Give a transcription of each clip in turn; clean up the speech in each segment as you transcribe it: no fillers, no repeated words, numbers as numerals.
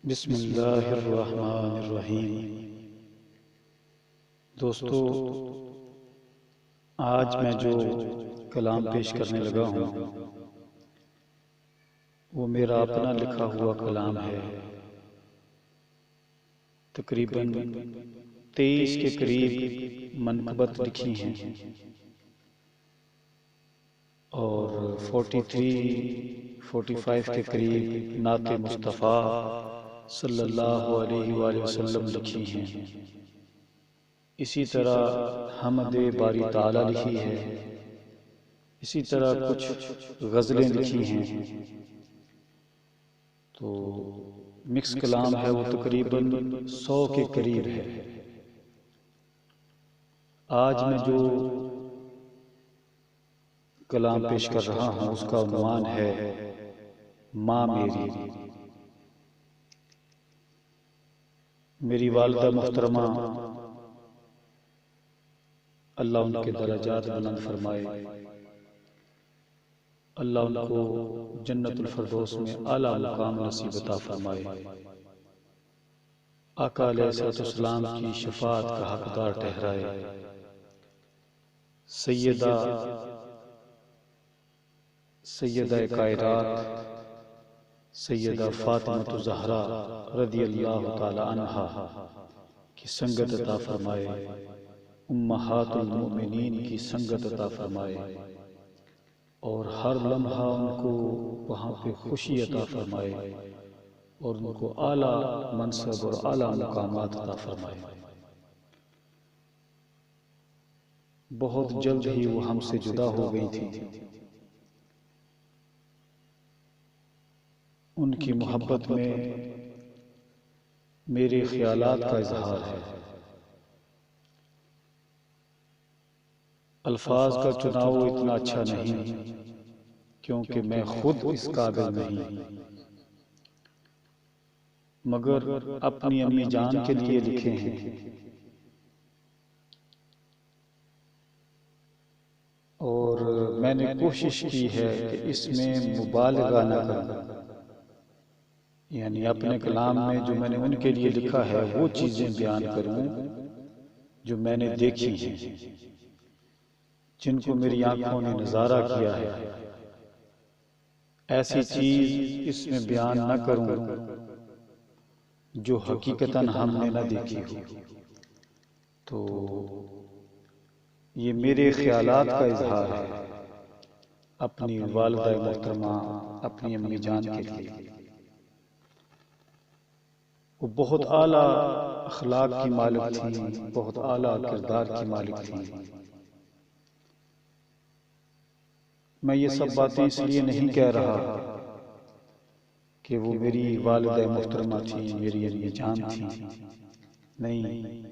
बिस्मिल्लाहिर्रहमानिर्रहीम। दोस्तों, आज मैं जो कलाम पेश करने लगा हूँ वो मेरा अपना लिखा हुआ कलाम है। तकरीबन 23 के करीब मनक़बत लिखी हैं और 45 के करीब नाते मुस्तफ़ा सल्लल्लाहु अलैहि वसल्लम लिखी हैं। इसी तरह हमदे बारी ताला लिखी है। इसी तरह कुछ गज़लें लिखी हैं। तो मिक्स कलाम है, वो तकरीबन 100 के करीब है। आज मैं जो कलाम पेश कर रहा हूँ उसका उन्वान है माँ मेरी। मेरी वालिदा मुहतरमा, अल्लाह उनके दरजात बुलंद फरमाए, अल्लाह उनको जन्नतुल फिरदौस में आला मुकाम नसीब अता फरमाए। आका अलैहिस्सलाम की शफाअत का हकदार ठहराए। सैयदा कायनात सैयदा फातिमा ज़हरा रज़ियल्लाहु ताला अन्हा की संगत अता फरमाए। उम्महातुल मोमिनीन की संगत अता फरमाए और हर लम्हा उनको वहाँ पे खुशी अता फरमाए और उनको आला मनसब और आला मुकामात अता फरमाए। बहुत जल्द ही वो हमसे जुदा हो गई थी। उनकी मोहब्बत में मेरे ख्यालात का इजहार है। अल्फाज का चुनाव इतना अच्छा नहीं क्योंकि मैं खुद इस काबिल नहीं, मगर अपनी अम्मी जान के लिए लिखे हैं। और मैंने कोशिश की है कि इसमें मुबालगा न करूं, यानी अपने कलाम में जो मैंने उनके लिए लिखा है वो चीजें बयान करूं जो मैंने देखी हैं, जिनको मेरी आंखों ने नजारा किया है। ऐसी चीज इसमें बयान न करूं जो हकीकतन हमने न देखी हो। तो ये मेरे ख्यालात का इजहार है अपनी वालिदा मोहतरमा, अपनी अम्मी जान के लिए। वो बहुत आला अखलाक की मालिक थी, बहुत आला किरदार की मालिक थी। मैं ये सब बातें इसलिए नहीं कह रहा कि वो मेरी वालिदा मोहतरमा थी, मेरी अम्मी जान थी। नहीं,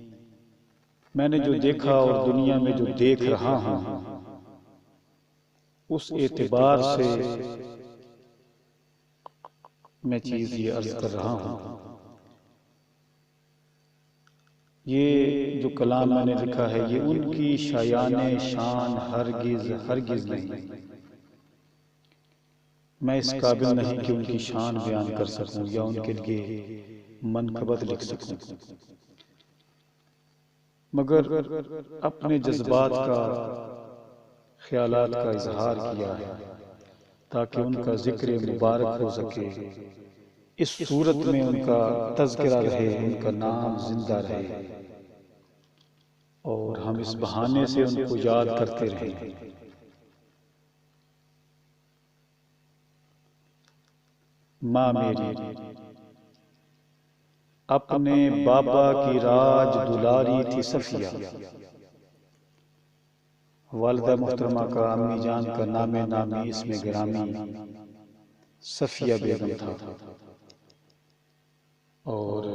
मैंने जो देखा और दुनिया में जो देख रहा हूं उस एतबार से मैं चीज ये अर्ज कर रहा हूं। ये जो कलाम मैंने लिखा है ये उनकी शायाने शान हरगिज हरगिज नहीं। मैं इस काबिल नहीं कि उनकी शान बयान कर सकूं या उनके लिए मनक़बत लिख सकूं, मगर अपने जज्बात का, ख्यालात का इजहार किया है ताकि उनका जिक्र मुबारक हो सके। इस सूरत में उनका तज़किरा रहे, उनका नाम जिंदा रहे और हम इस बहाने से उनको याद करते रहें। माँ मेरी, अपने बाबा की राज दुलारी थी सफिया। वालिदा मोहतरमा का, अम्मी जान का नामे नामी इसमें गिरामी सफिया बेगम था। और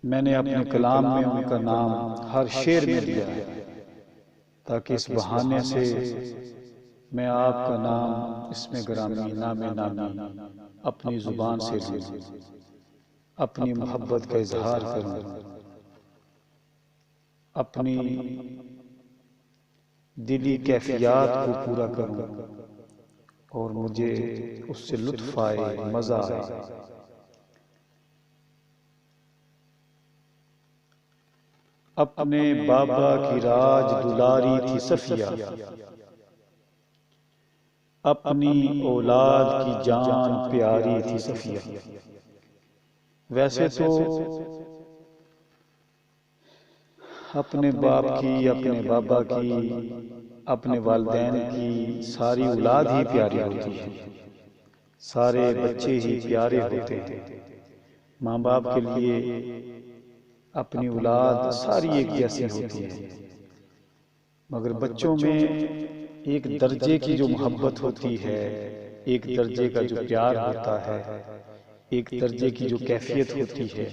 मैंने अपने कलाम में उनका नाम हर शेर में लिया है ताकि इस बहाने से मैं आपका नाम इसमें गिरामी नामे नामी अपनी जुबान से लूं, अपनी मोहब्बत का इजहार करूं, अपनी दिली कैफियत को पूरा करूं और मुझे उससे लुत्फ आए, मजा आए। अपने बाबा की राज दुलारी थी सफिया, अपनी औलाद की जान प्यारी थी सफिया। वैसे तो अपने बाप की, अपने बाबा की, अपने वालिदैन की सारी औलाद ही प्यारी होती है, सारे बच्चे ही प्यारे होते हैं। माँ बाप के लिए अपनी औलाद सारी एक जैसी होती है, मगर बच्चों में एक दर्जे की जो मोहब्बत होती है, एक दर्जे का जो प्यार होता है, एक दर्जे की जो कैफियत होती है,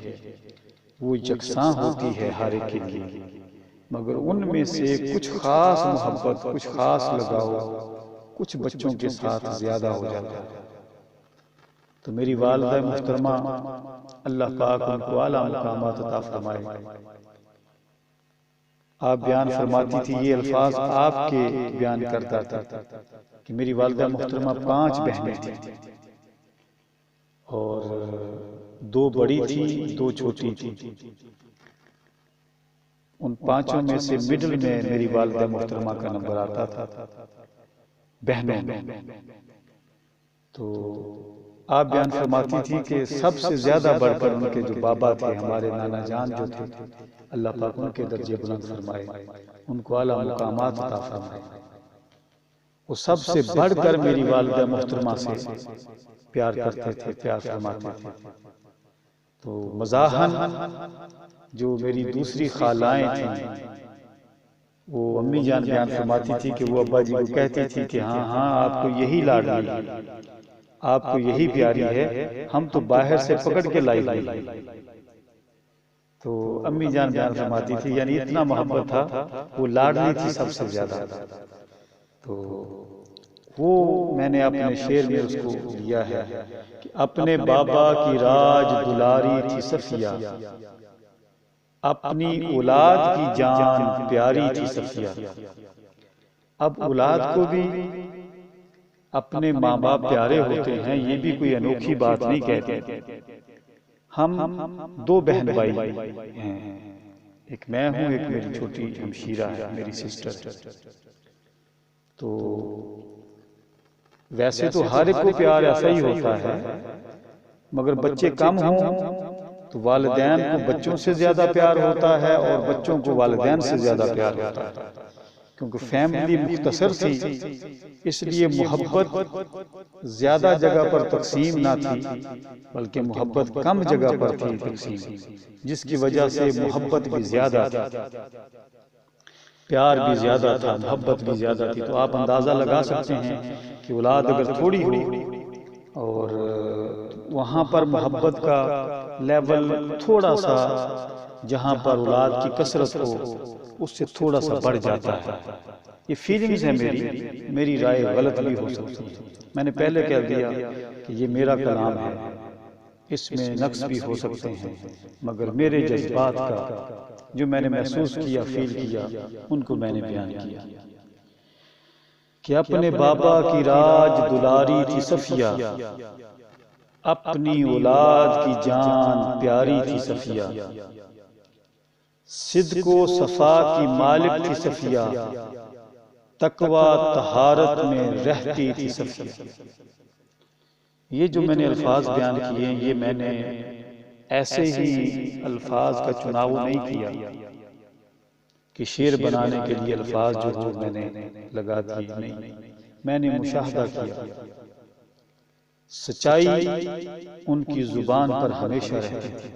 वो यकसां होती है हर एक के लिए। मगर उनमें से कुछ खास मोहब्बत, कुछ खास लगाव कुछ बच्चों के साथ ज्यादा हो जाता है। तो मेरी वालिदा मुहतरमा, अल्लाह पाक उनको आला मुकामात अता फरमाए, आप बयान फरमाती थी, ये अल्फाज आपके बयान करता था कि मेरी वालिदा मुहतरमा 5 बहनें थी और 2 बड़ी थी, 2 छोटी थी। उन 5 में से मिडिल में मेरी वालिदा मुहतरमा का नंबर आता था बहनों में। तो आप बयान फरमाती थी कि सबसे ज्यादा बढ़कर उनके जो बाबा थे, हमारे नाना जान जो थे, अल्लाह पाक उनके दर्जे बुलंद फरमाए, उनको आला मुकामात अता फरमाए। वो सबसे बढ़कर मेरी वालिदा मुहतरमा से प्यार करते थे, प्यार फरमाते थे। तो मज़ाहन जो मेरी दूसरी खालाएं थीं, वो अम्मी जान बयान फरमाती थी कि वो अब्बा जी को कहती थी कि हाँ हाँ, आपको यही लाडली, आपको यही प्यारी है, हम तो बाहर से पकड़ के लाई हुई। तो अम्मी जान बयान फरमाती थी, यानी इतना मोहब्बत था, वो लाडली थी सबसे ज्यादा। तो वो मैंने अपने शेर में उसको लिया है कि अपने बाबा की राज दुलारी थी सफिया, अपनी औलाद की जान प्यारी थी सफिया। अब औलाद को भी अपने माँ बाप प्यारे होते हैं, ये भी कोई अनोखी बात नहीं कहते। हम 2 बहन भाई हैं, एक मैं हूं, एक मेरी छोटी हमशीरा है, मेरी सिस्टर। तो वैसे तो हर एक को प्यार ऐसा ही होता है, मगर बच्चे कम हों तो वालिदैन को बच्चों से ज्यादा प्यार होता है और बच्चों को वालिदैन से ज्यादा प्यार होता है, क्योंकि फैमिली मुख्तसर थी, इसलिए मोहब्बत ज्यादा जगह पर तकसीम ना थी, बल्कि मोहब्बत कम जगह पर थी तकसीम, जिसकी वजह से मोहब्बत भी ज्यादा थी, प्यार भी ज्यादा था, मोहब्बत भी ज्यादा थी। तो आप अंदाजा लगा सकते हैं कि औलाद अगर थोड़ी हो और वहां पर मोहब्बत का लेवल थोड़ा सा, जहां पर औलाद की कसरत हो, उससे थोड़ा सा बढ़ जाता है। ये फीलिंग्स है मेरी राय गलत भी हो सकती है। मैंने पहले कह दिया कि ये मेरा कलाम है, इसमें नक्स भी हो सकते हैं, मगर मेरे जज्बात का जो मैंने महसूस किया, फील किया, उनको मैंने बयान किया कि अपने बाबा की राज दुलारी थी सफिया, अपनी औलाद की जान प्यारी थी सफिया, सिद्को सफा की मालिक थी सफिया, तकवा तहारत में रहती थी सफिया। ये जो मैंने अल्फाज बयान किए, ये मैंने ऐसे ही अल्फाज का चुनाव नहीं किया कि शेर बनाने के लिए अल्फाज जो मैंने लगा दिए, नहीं, मैंने मुशाहदा किया। सच्चाई उनकी जुबान पर हमेशा रहती थी।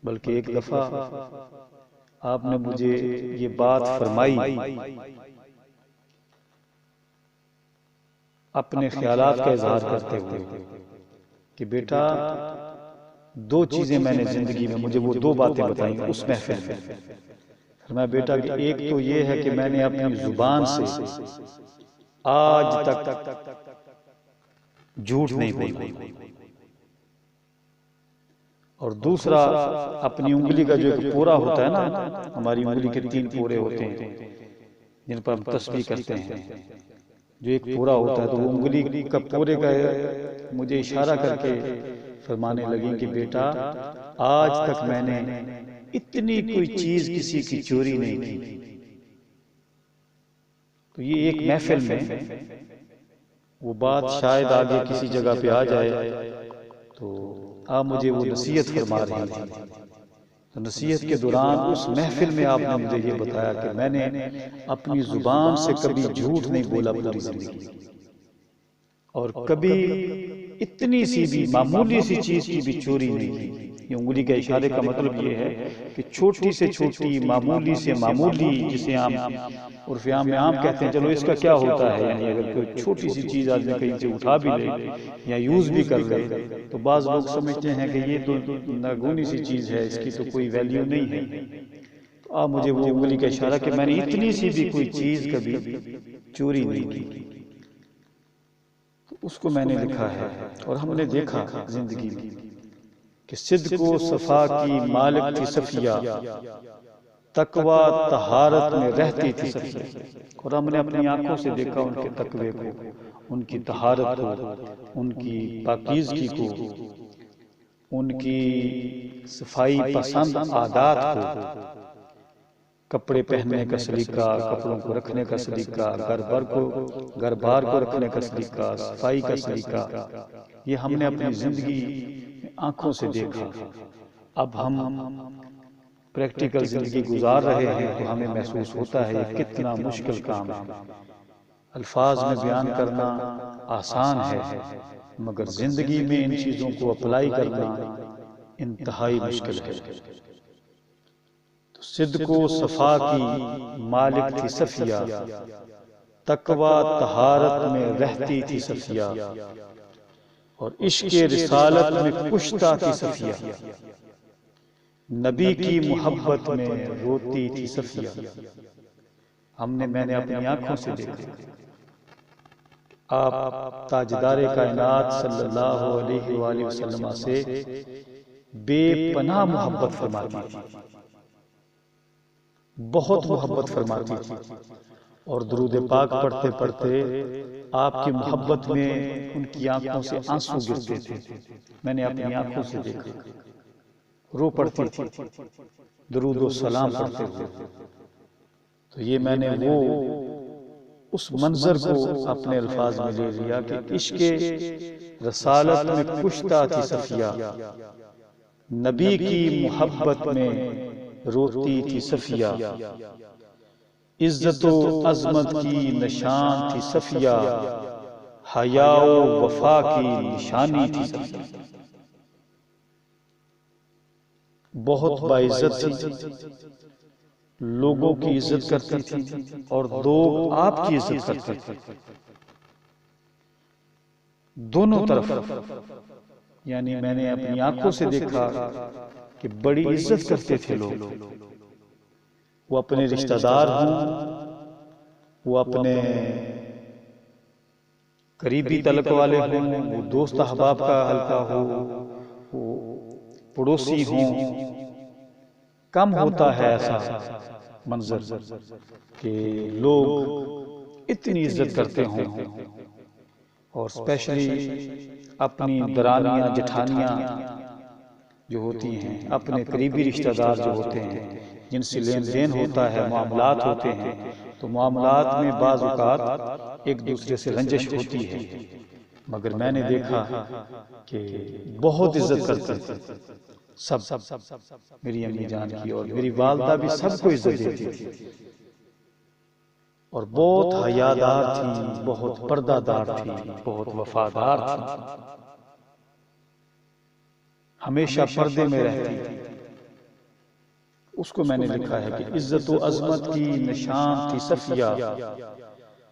बल्कि एक दफा आपने मुझे ये बात फरमाई अपने ख्यालात का इजहार करते हुए कि बेटा, 2 चीजें मैंने जिंदगी में, मुझे वो 2 बातें बताई उस महफिल में। मैं बेटा कि एक तो ये है कि मैंने अपनी जुबान से आज तक झूठ नहीं बोला, और दूसरा अपनी उंगली का जो एक पोरा होता है ना, हमारी उंगली के 3 पोरे होते हैं जिन पर हम तस्बीह करते हैं, जो एक पूरा होता है, तो वो उंगली का पूरे का मुझे इशारा करके फरमाने लगी कि बेटा, आज तक मैंने इतनी कोई चीज किसी की चोरी नहीं की। तो ये एक महफिल में वो बात शायद आगे किसी जगह पे आ जाए, तो आप मुझे वो नसीहत फरमा रही थी। तो नसीहत के दौरान उस महफिल में आपने मुझे ये बताया कि मैंने अपनी जुबान से कभी झूठ नहीं बोला पूरी जिंदगी, और कभी इतनी सी भी मामूली सी चीज की भी चोरी नहीं की। ये उंगली के इशारे का मतलब ये है कि छोटी से छोटी, मामूली से मामूली, जिसे हम उर्फ आम में आम कहते हैं, चलो इसका क्या होता है, यानी अगर कोई छोटी सी चीज आदमी कहीं से उठा भी ले या यूज भी कर ले, तो बाज लोग समझते हैं कि ये तो नागुनी सी चीज है, इसकी तो कोई वैल्यू नहीं है। तो आप मुझे वो उंगली का इशारा कि मैंने इतनी सी भी कोई चीज कभी चोरी नहीं की, उसको मैंने लिखा है। और हमने देखा जिंदगी में कि सिद्क को सफा की मालिक थी सफिया, तकवा तहारत में रहती थी सफिया। और हमने अपनी आंखों से देखा उनके तकवे को, उनकी तहारत को, उनकी पाकीज़गी को, उनकी सफाई पसंद आदात को, कपड़े पहनने का सलीका, कपड़ों को रखने का सलीका, घर बार को रखने का सलीका, सफाई का सलीका, ये हमने अपनी जिंदगी आंखों से देखा। अब हम प्रैक्टिकल जिंदगी गुजार रहे हैं तो हमें महसूस होता है ये कितना मुश्किल काम है। अल्फाज में बयान करना आसान है, मगर जिंदगी में इन चीजों को अप्लाई करना इंतहाई मुश्किल है। सिद्क को सफा की मालिक थी सफिया, तकवा तहारत में रहती थी सफिया, और इश्क़ रिसालत में कुश्ता थी सफिया, नबी की मोहब्बत में रोती थी सफिया। मैंने अपनी आंखों से देखा आप ताजदारे कायनात सल्लल्लाहु अलैहि वसल्लम से बेपनाह मोहब्बत फरमाती थी, बहुत मोहब्बत फरमाती थी। और दुरूद पाक पढ़ते पढ़ते आपकी मोहब्बत में उनकी आंखों से आंसू गिरते थे। मैंने अपनी आंखों से देखा, रो पड़ती थी दुरूद और सलाम पढ़ते हुए। तो ये मैंने वो उस मंजर को अपने अल्फाज में ले लिया कि इश्क़ रसालत में कुश्ता थी सफिया, नबी की मोहब्बत में रोती थी सफिया, इज्जत व अजमत की निशान थी सफिया, हया व वफा की निशानी थी सफिया। बहुत बाइज्जत थी, लोगों की इज्जत करती थी और लोग आपकी इज्जत करते थे, दोनों तरफ। यानी मैंने अपनी आंखों से देखा कि बड़ी इज्जत करते थे लोग, वो अपने रिश्तेदार हों, वो अपने करीबी तलक वाले हों, वो दोस्त अहबाब का हल्का हो, वो पड़ोसी हों। कम होता है ऐसा मंजर कि लोग इतनी इज्जत करते हों, और स्पेशली अपनी दरानियां जेठानियां जो होती हैं, अपने करीबी रिश्तेदार जो होते हैं, जिनसे लेन देन होता है, मामलात होते हैं, तो मामलात में बाज़ औक़ात एक दूसरे से रंजिश होती है। मगर मैंने देखा कि बहुत इज्जत करते थे सब, मेरी अम्मी जान की और मेरी वालदा भी सबको इज्जत देती थी, और बहुत हयादार थी, बहुत पर्दादार थी, बहुत वफादार थी, हमेशा पर्दे में रहती थी। उसको मैंने लिखा है कि इज्जत व अजमत की निशान थी सफिया,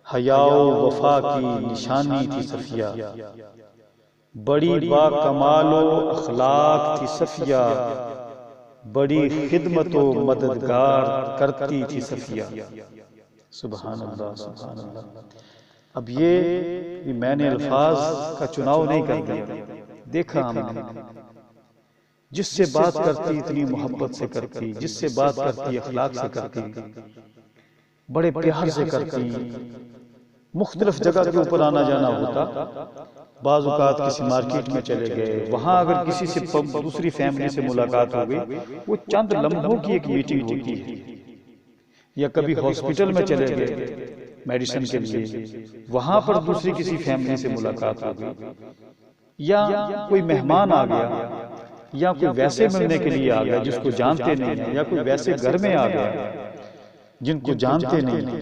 हया व वफा की निशानी थी सफिया, बड़ी बाकमाल व अखलाक थी सफिया, बड़ी खिदमत व मददगार करती थी सफिया। सुभान अल्लाह, सुभान अल्लाह। अब ये मैंने अल्फाज का चुनाव नहीं कर दिया, देखा हमने जिससे बात करती इतनी मोहब्बत से करती, जिससे बात करती अखलाक से करती, बड़े प्यार से करती, मुख्तलिफ जगह के ऊपर आना जाना होता बाज़ औक़ात किसी मार्केट में चले गए, वहाँ अगर किसी से दूसरी फैमिली से मुलाकात हो गई, वो चंद लम्हों की एक मीटिंग होती है। या कभी हॉस्पिटल में चले गए मेडिसिन के लिए, वहाँ पर दूसरी किसी फैमिली से मुलाकात हो गई, या कोई मेहमान आ गया, या कोई वैसे मिलने के लिए आ गया जिसको जानते नहीं है, या कोई वैसे घर में आ गया जिनको जानते नहीं है।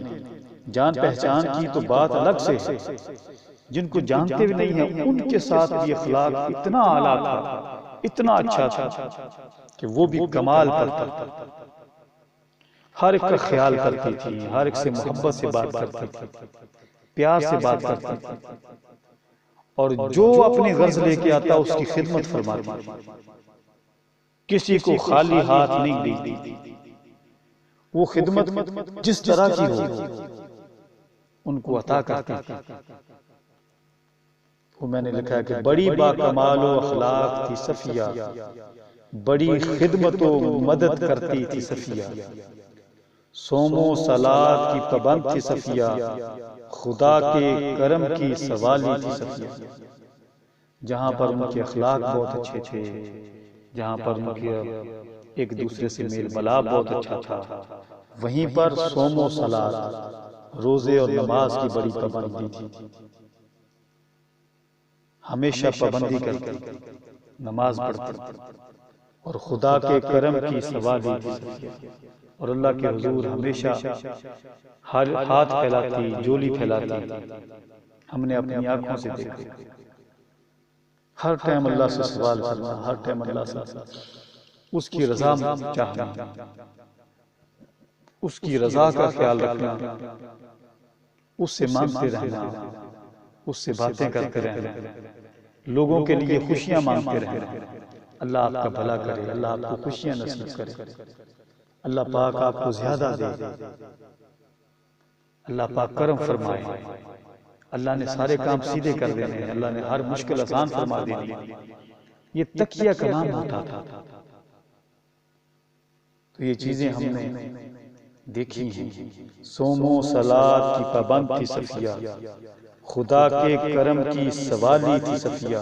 जान पहचान की तो बात अलग से है, जिनको जानते भी नहीं है उनके साथ भी अखलाक इतना आला था, इतना अच्छा था कि वो भी कमाल करता था। हर एक का ख्याल करती थी, हर एक से मोहब्बत से बात करती थी, प्यार से बात करती थी, और जो अपनी गर्ज लेके आता उसकी खिदमत फरमाती, किसी को खाली हाथ नहीं देती। वो खिदमत जिस तरह की हो उनको अता करती थी। वो मैंने लिखा है कि बड़ी बाकमाल अखलाक थी सफिया, बड़ी खिदमत मदद करती थी सफिया, सोमो सलात की पाबंद थी सफिया, खुदा के करम की सवाली थी सफिया। जहाँ पर उनके अखलाक बहुत अच्छे थे, जहाँ पर उनके एक दूसरे से मेल मिलाप बहुत अच्छा था, वहीं पर सोमो सलात, रोजे और नमाज की बड़ी पाबंदी थी। हमेशा पाबंदी करके नमाज पढ़ते और खुदा के करम की सवाली थी, और अल्लाह के हुजूर हमेशा हाथ फैलाती, झोली फैलाती। हमने अपनी आंखों से देखा, हर टाइम अल्लाह से सवाल करना, हर टाइम अल्लाह से उसकी रजा चाहना, उसकी रजा का ख्याल रखना, उससे मांगते रहना, उससे बातें करते रहना, लोगों के लिए खुशियां मांगते रहना। अल्लाह आपका भला करे, अल्लाह आपको खुशियां नसीब करे, अल्लाह पाक आपको ज्यादा दे, अल्लाह पाक करम फरमाए। अल्लाह ने सारे काम सीधे कर देने हैं, अल्लाह ने हर मुश्किल आसान फरमा देनी है। ये तकिया कलाम होता था। तो ये चीजें हमने देखी हैं। सोमो सलात की पाबंद थी सफिया, खुदा के करम की सवाली थी सफिया,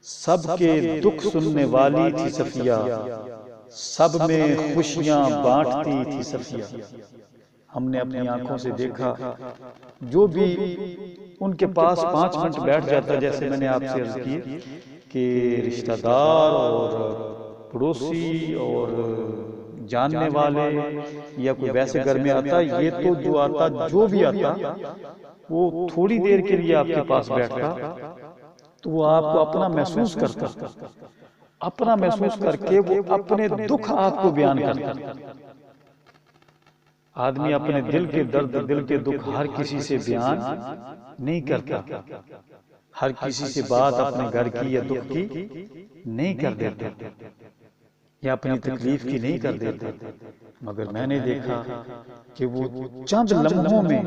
सबके दुख सुनने वाली थी सफिया, सब में खुशियां बांटती थी सफिया। हमने अपनी आंखों से देखा, जो भी उनके पास 5 मिनट बैठ जाता, जैसे मैंने आपसे अर्ज की कि रिश्तेदार और पड़ोसी और जानने वाले या कोई वैसे घर में आता, ये तो जो आता, जो भी आता, वो थोड़ी देर के लिए आपके पास बैठता तो वो आपको अपना महसूस करता, अपना महसूस करके वो अपने दुख आपको बयान करता। आदमी अपने दिल के दर्द, दिल के दुख हर किसी से बयान नहीं करता, हर किसी से बात अपने घर की या दुख की नहीं कर देता, या अपनी तकलीफ की नहीं कर देता। मगर मैंने देखा कि वो चंद लम्हों में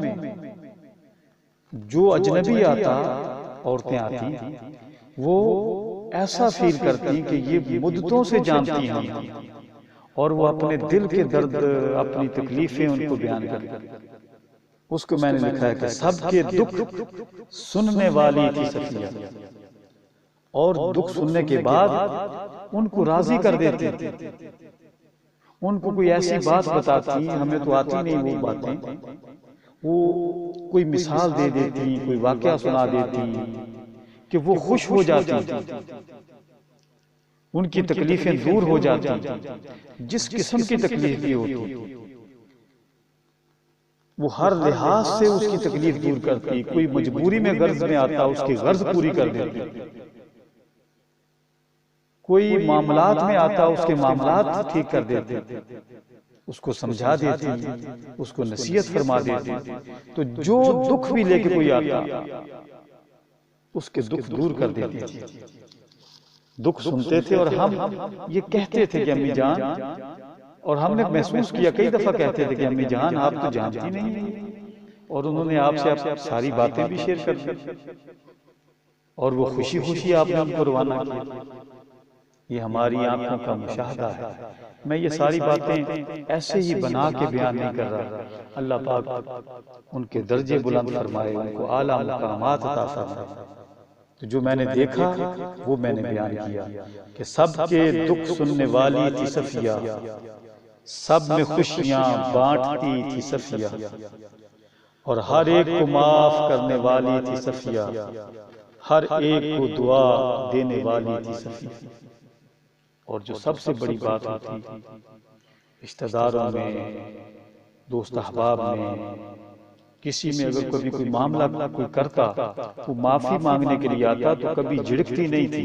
जो अजनबी आता, औरतें आती, वो ऐसा फील करती कि ये मुद्दतों से जानती हैं, और वो अपने दिल के दर्द, अपनी तकलीफें उनको बयान करती। उसको मैंने लिखा है कि सबके दुख सुनने वाली थी सफिया, और दुख सुनने के बाद उनको राजी कर देती थी। उनको कोई ऐसी बात बताती, हमें तो आती नहीं वो बातें, वो कोई मिसाल दे देती, कोई वाकया सुना देती कि वो खुश हो जाती, उनकी तकलीफें दूर हो जाती। जिस किस्म की तकलीफ भी होती, वो हर लिहाज से उसकी तकलीफ दूर करती। कोई मजबूरी में गर्ज में आता, उसकी गर्ज पूरी कर देती। कोई मामलात में आता, उसके मामलात ठीक कर देती, उसको समझा देती, उसको नसीहत फरमा देती। तो जो दुख भी लेके कोई आता, उसके दुख दूर कर देती थी। दुख सुनते थे और हम ये कहते थे कि अम्मी जान, और हमने महसूस किया, कई दफा कहते थे कि अम्मी जान आप तो जानती नहीं, और उन्होंने आपसे सारी बातें भी शेयर कर दी, और वो खुशी खुशी आपने उनको रवाना किया। ये हमारी आंखों का मुशाहदा है। मैं ये सारी बातें ऐसे ही बना के बयान नहीं कर रहा। अल्लाह पाक उनके दर्जे बुलंद फरमाए, उनको आला मुकामात अता फरमाए। तो जो मैंने देखा वो मैंने बयान किया कि सबके दुख सुनने वाली थी सफिया, सब में खुशियां बांटती थी सफिया, और हर एक को माफ करने वाली थी सफिया, हर एक को दुआ देने वाली थी सफिया। और जो सबसे बड़ी बात होती, रिश्तेदारों में, दोस्त अहबाब में, किसी में अगर कभी कोई मामला कोई करता, वो माफी मांगने के लिए आता तो कभी झिड़कती नहीं थी,